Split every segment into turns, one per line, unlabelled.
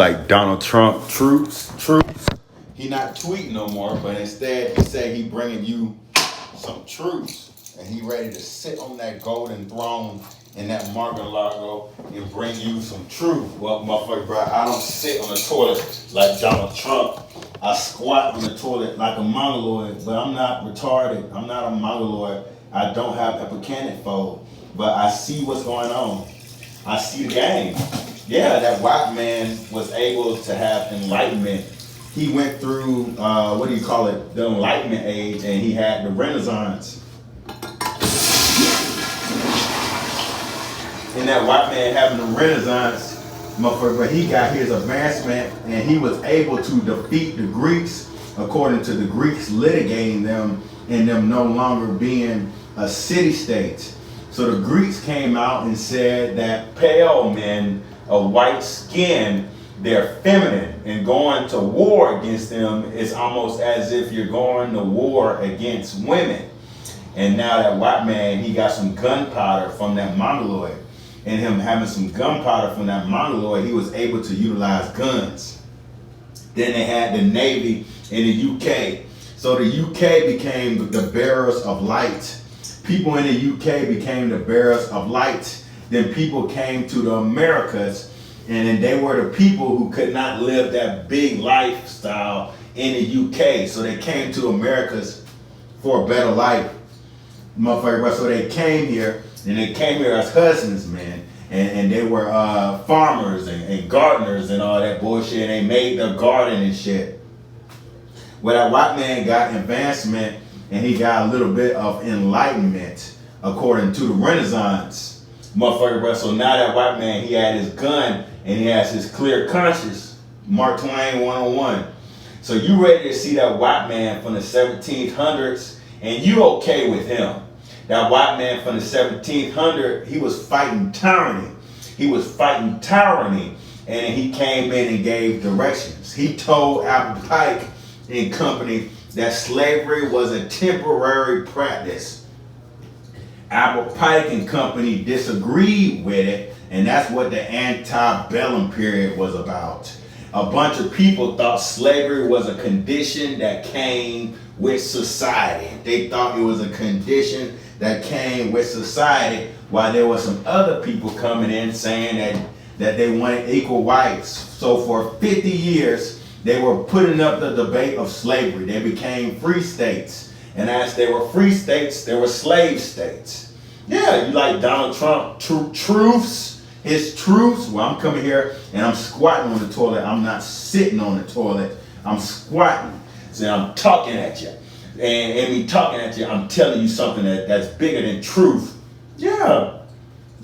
like Donald Trump troops. He not tweeting no more, but instead he say he bringing you some truths, and he ready to sit on that golden throne in that Mar-a-Lago and bring you some truth. Well, motherfucker, bro, I don't sit on the toilet like Donald Trump. I squat on the toilet like a mongoloid, but I'm not retarded. I'm not a mongoloid. I don't have epicanic fold, but I see what's going on. I see the game. Yeah, that white man was able to have enlightenment. He went through, what do you call it, the Enlightenment age, and he had the Renaissance. And that white man having the Renaissance, motherfucker, he got his advancement, and he was able to defeat the Greeks, according to the Greeks litigating them, and them no longer being a city-state. So the Greeks came out and said that pale men of white skin, they're feminine, and going to war against them is almost as if you're going to war against women. And now that white man, he got some gunpowder from that mongoloid, and him having some gunpowder from that mongoloid, he was able to utilize guns. Then they had the Navy in the UK. So the UK became the bearers of light. People in the UK became the bearers of light. Then people came to the Americas, and then they were the people who could not live that big lifestyle in the UK. So they came to Americas for a better life. Motherfucker, so they came here, and they came here as husbands, man. And they were farmers and gardeners and all that bullshit. And they made the garden and shit. Well, that white man got advancement, and he got a little bit of enlightenment, according to the Renaissance. Motherfucker, bro. So now that white man, he had his gun, and he has his clear conscience. Mark Twain 101. So you ready to see that white man from the 1700s, and you okay with him. That white man from the 1700s, he was fighting tyranny. He was fighting tyranny, and he came in and gave directions. He told Apple Pike and Company that slavery was a temporary practice. Apple Pike and Company disagreed with it, and that's what the antebellum period was about. A bunch of people thought slavery was a condition that came with society. They thought it was a condition that came with society, while there were some other people coming in saying that they wanted equal rights. So for 50 years, they were putting up the debate of slavery. They became free states. And as they were free states, they were slave states. Yeah, you like Donald Trump truths, his truths. Well, I'm coming here and I'm squatting on the toilet. I'm not sitting on the toilet. I'm squatting. So I'm talking at you. And me talking at you, I'm telling you something that's bigger than truth. Yeah.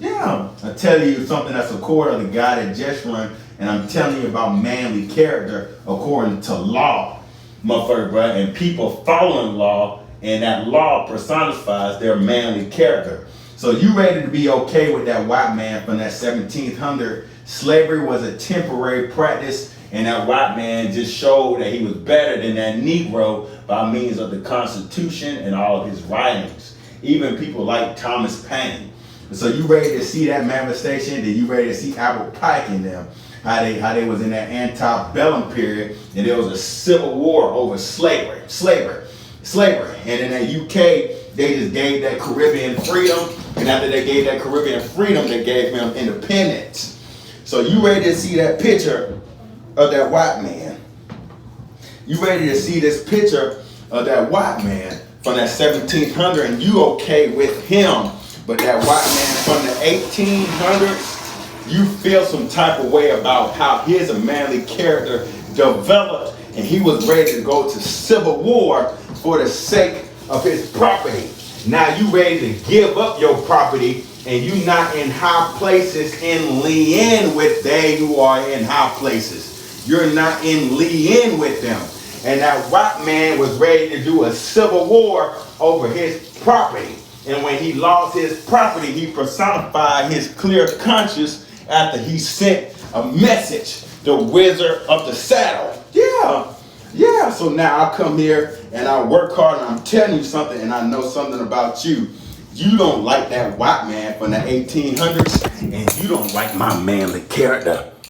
I tell you something that's a core of the guy that just run, and I'm telling you about manly character according to law, motherfucker, bro. And people following law, and that law personifies their manly character. So you ready to be okay with that white man from that 1700? Slavery was a temporary practice, and that white man just showed that he was better than that Negro by means of the Constitution and all of his writings. Even people like Thomas Paine. So you ready to see that manifestation? Then you ready to see Apple Pike in them? How they was in that antebellum period, and there was a civil war over slavery. And in the UK, they just gave that Caribbean freedom, and after they gave that Caribbean freedom, they gave him independence. So you ready to see that picture of that white man? You ready to see this picture of that white man from that 1700, and you okay with him? But that white man from the 1800s, you feel some type of way about how his manly character developed, and he was ready to go to civil war for the sake of his property. Now you ready to give up your property, and you not in high places in lean with they who are in high places. You're not in lean with them. And that white man was ready to do a civil war over his property. And when he lost his property, he personified his clear conscience after he sent a message, the wizard of the saddle. Yeah. So now I come here and I work hard, and I'm telling you something, and I know something about you. You don't like that white man from the 1800s, and you don't like my manly character.